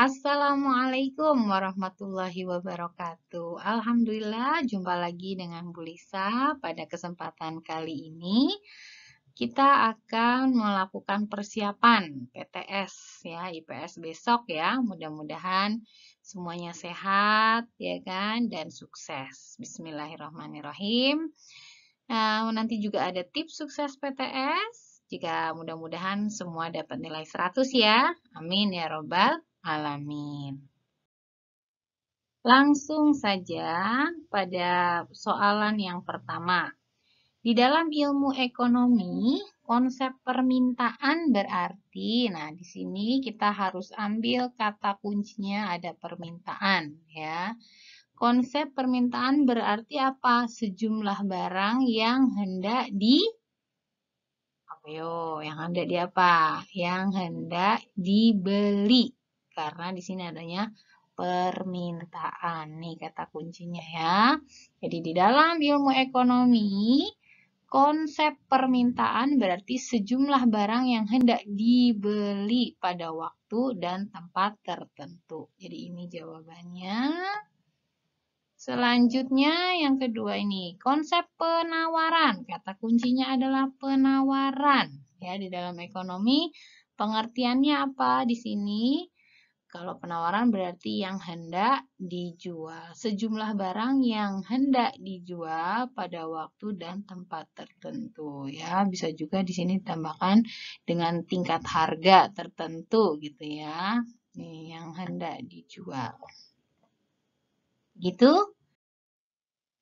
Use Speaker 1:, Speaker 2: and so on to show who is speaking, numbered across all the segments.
Speaker 1: Assalamualaikum warahmatullahi wabarakatuh. Alhamdulillah, jumpa lagi dengan Bu Lisa. Pada kesempatan kali ini, kita akan melakukan persiapan PTS ya, IPS besok ya. Mudah-mudahan semuanya sehat ya kan dan sukses. Bismillahirrahmanirrahim. Nanti juga ada tips sukses PTS. Jika mudah-mudahan semua dapat nilai 100 ya. Amin ya robbal alamin. Langsung saja pada soalan yang pertama. Di dalam ilmu ekonomi, konsep permintaan berarti, nah di sini kita harus ambil kata kuncinya ada permintaan ya. Konsep permintaan berarti apa? Sejumlah barang yang hendak yang hendak di apa? Yang hendak dibeli. Karena di sini adanya permintaan. Nih kata kuncinya ya. Jadi di dalam ilmu ekonomi, konsep permintaan berarti sejumlah barang yang hendak dibeli pada waktu dan tempat tertentu. Jadi ini jawabannya. Selanjutnya yang kedua ini, konsep penawaran. Kata kuncinya adalah penawaran. Ya, di dalam ekonomi pengertiannya apa di sini? Kalau penawaran berarti yang hendak dijual. Sejumlah barang yang hendak dijual pada waktu dan tempat tertentu. Ya, bisa juga di sini ditambahkan dengan tingkat harga tertentu gitu ya. Nih, yang hendak dijual. Gitu.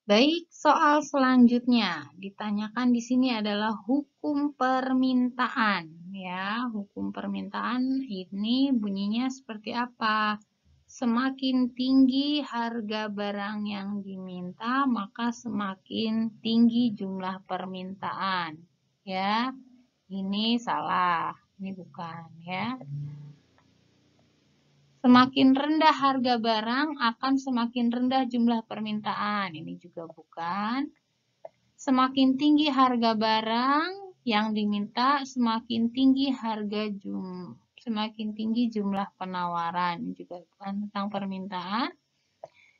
Speaker 1: Baik, soal selanjutnya ditanyakan di sini adalah hukum permintaan. Ya, hukum permintaan ini bunyinya seperti apa? Semakin tinggi harga barang yang diminta, maka semakin tinggi jumlah permintaan. Ya, ini salah, ini bukan ya. Semakin rendah harga barang akan semakin rendah jumlah permintaan. Ini juga bukan. Semakin tinggi harga barang yang diminta, semakin tinggi jumlah penawaran. Ini juga bukan tentang permintaan.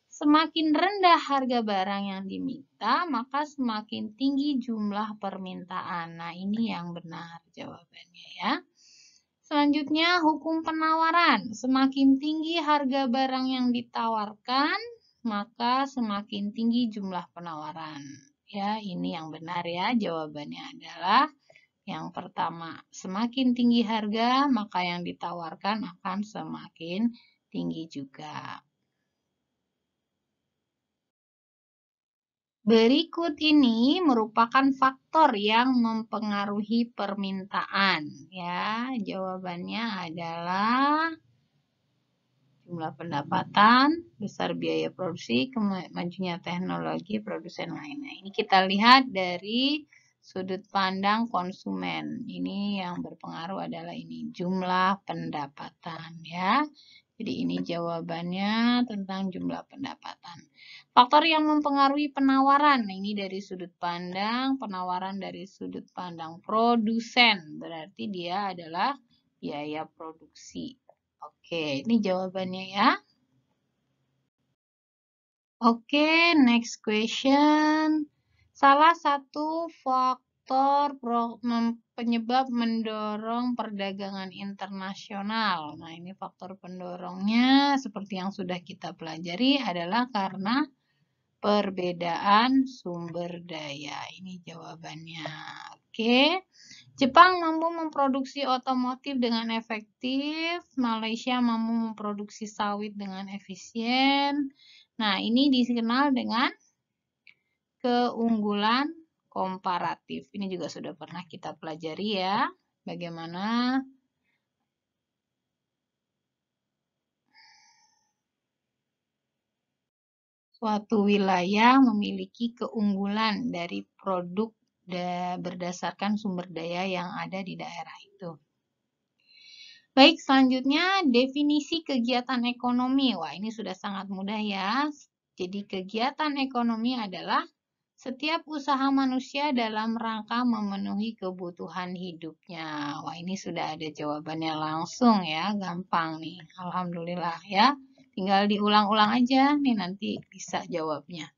Speaker 1: Semakin rendah harga barang yang diminta, maka semakin tinggi jumlah permintaan. Nah, ini yang benar jawabannya ya. Selanjutnya, hukum penawaran. Semakin tinggi harga barang yang ditawarkan, maka semakin tinggi jumlah penawaran. Ya, ini yang benar ya. Jawabannya adalah yang pertama. Semakin tinggi harga, maka yang ditawarkan akan semakin tinggi juga. Berikut ini merupakan faktor yang mempengaruhi permintaan. Ya, jawabannya adalah jumlah pendapatan, besar biaya produksi, kemajunya teknologi, produsen lainnya. Ini kita lihat dari sudut pandang konsumen. Ini yang berpengaruh adalah ini jumlah pendapatan ya. Jadi ini jawabannya tentang jumlah pendapatan. Faktor yang mempengaruhi penawaran. Ini dari sudut pandang penawaran dari sudut pandang produsen. Berarti dia adalah biaya produksi. Oke, ini jawabannya ya. Oke, next question. Salah satu faktor penyebab mendorong perdagangan internasional. Nah, ini faktor pendorongnya seperti yang sudah kita pelajari adalah karena perbedaan sumber daya. Ini jawabannya. Oke. Jepang mampu memproduksi otomotif dengan efektif, Malaysia mampu memproduksi sawit dengan efisien. Nah, ini dikenal dengan keunggulan komparatif. Ini juga sudah pernah kita pelajari ya, bagaimana suatu wilayah memiliki keunggulan dari produk berdasarkan sumber daya yang ada di daerah itu. Baik, selanjutnya definisi kegiatan ekonomi. Wah, ini sudah sangat mudah ya. Jadi kegiatan ekonomi adalah Setiap usaha manusia dalam rangka memenuhi kebutuhan hidupnya. Wah, ini sudah ada jawabannya langsung ya, gampang nih. Alhamdulillah ya. Tinggal diulang-ulang aja nih nanti bisa jawabnya.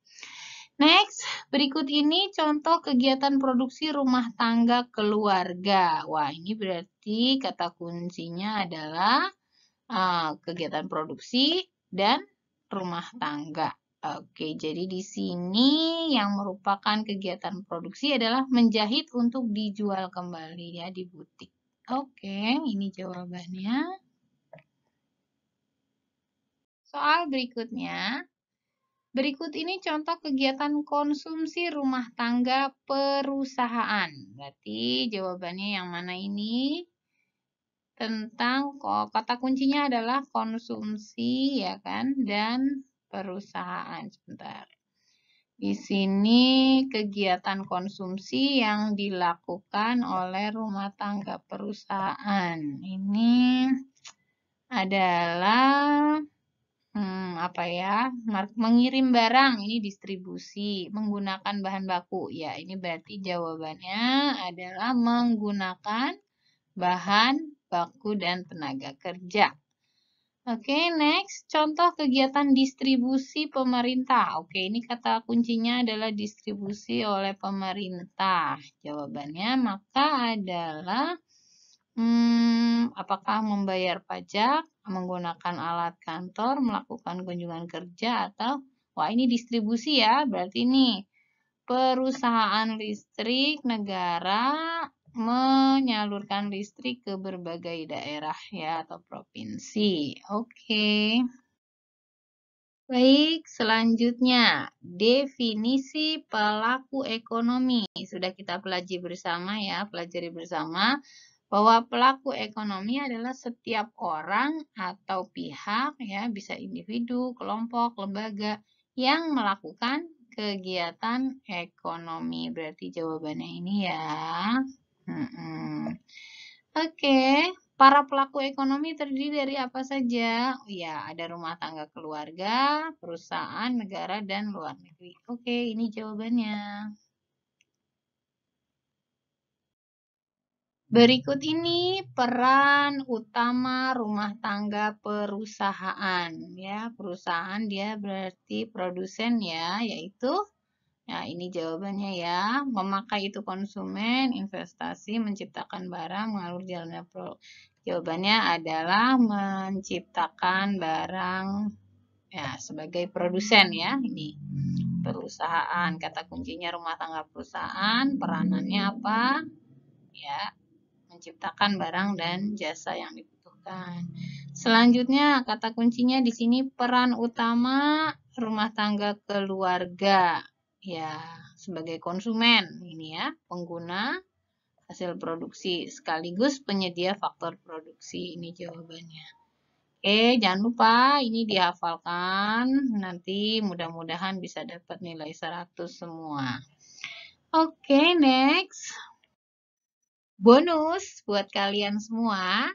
Speaker 1: Next, berikut ini contoh kegiatan produksi rumah tangga keluarga. Wah, ini berarti kata kuncinya adalah kegiatan produksi dan rumah tangga. Oke, jadi di sini yang merupakan kegiatan produksi adalah menjahit untuk dijual kembali ya di butik. Oke, ini jawabannya. Soal berikutnya. Berikut ini contoh kegiatan konsumsi rumah tangga perusahaan. Berarti jawabannya yang mana ini? Tentang kata kuncinya adalah konsumsi ya kan dan perusahaan. Sebentar. Di sini kegiatan konsumsi yang dilakukan oleh rumah tangga perusahaan. Ini adalah apa ya? Mengirim barang, ini distribusi, menggunakan bahan baku. Ya, ini berarti jawabannya adalah menggunakan bahan baku dan tenaga kerja. Oke, next. Contoh kegiatan distribusi pemerintah. Oke, ini kata kuncinya adalah distribusi oleh pemerintah. Jawabannya maka adalah apakah membayar pajak, menggunakan alat kantor, melakukan kunjungan kerja, atau wah ini distribusi ya, berarti ini perusahaan listrik negara menyalurkan listrik ke berbagai daerah ya atau provinsi. Oke. Baik, selanjutnya definisi pelaku ekonomi. Sudah kita pelajari bersama ya, pelajari bersama bahwa pelaku ekonomi adalah setiap orang atau pihak ya, bisa individu, kelompok, lembaga yang melakukan kegiatan ekonomi. Berarti jawabannya ini ya. Oke, para pelaku ekonomi terdiri dari apa saja? Oh ya, ada rumah tangga keluarga, perusahaan, negara, dan luar negeri. Oke, ini jawabannya. Berikut ini peran utama rumah tangga perusahaan. Ya, perusahaan dia berarti produsen ya, yaitu nah, ini jawabannya ya. Memakai itu konsumen, investasi, menciptakan barang, mengalur jalannya jawabannya adalah menciptakan barang ya sebagai produsen ya. Ini perusahaan. Kata kuncinya rumah tangga perusahaan, peranannya apa? Ya, menciptakan barang dan jasa yang dibutuhkan. Selanjutnya, kata kuncinya di sini peran utama rumah tangga keluarga. Ya, sebagai konsumen ini ya, pengguna hasil produksi sekaligus penyedia faktor produksi. Ini jawabannya. Oke, jangan lupa ini dihafalkan. Nanti mudah-mudahan bisa dapat nilai 100 semua. Oke, next. Bonus buat kalian semua,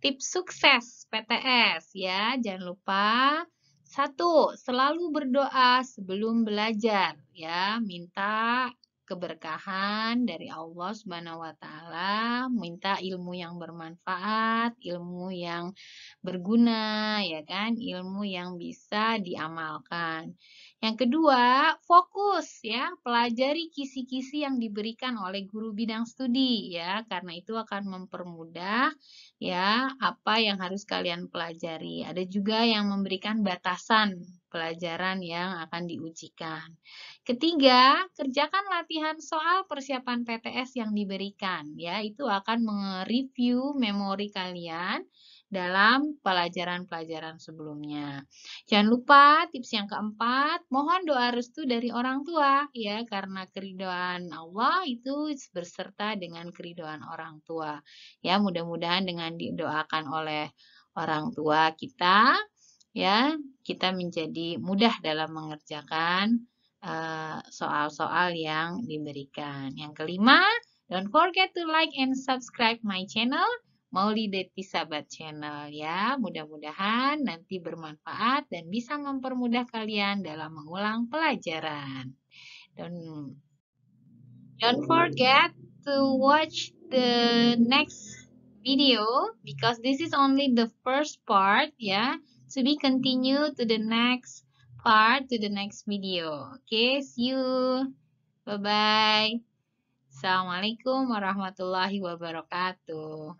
Speaker 1: tips sukses PTS ya. Jangan lupa 1, selalu berdoa sebelum belajar ya. Minta keberkahan dari Allah Subhanahu wa taala, minta ilmu yang bermanfaat, ilmu yang berguna ya kan, ilmu yang bisa diamalkan. Yang kedua, fokus ya, pelajari kisi-kisi yang diberikan oleh guru bidang studi ya, karena itu akan mempermudah ya apa yang harus kalian pelajari. Ada juga yang memberikan batasan pelajaran yang akan diujikan. Ketiga, kerjakan latihan soal persiapan PTS yang diberikan ya, itu akan mereview memori kalian dalam pelajaran-pelajaran sebelumnya. Jangan lupa tips yang keempat, mohon doa restu dari orang tua ya, karena keridhaan Allah itu berserta dengan keridhaan orang tua. Ya, mudah-mudahan dengan didoakan oleh orang tua kita ya, kita menjadi mudah dalam mengerjakan soal-soal yang diberikan. Yang kelima, don't forget to like and subscribe my channel. Maulidati Sahabat Channel ya. Mudah-mudahan nanti bermanfaat dan bisa mempermudah kalian dalam mengulang pelajaran. Don't forget to watch the next video because this is only the first part, yeah. To be continued to the next part, to the next video. Okay, see you. Bye bye. Assalamualaikum warahmatullahi wabarakatuh.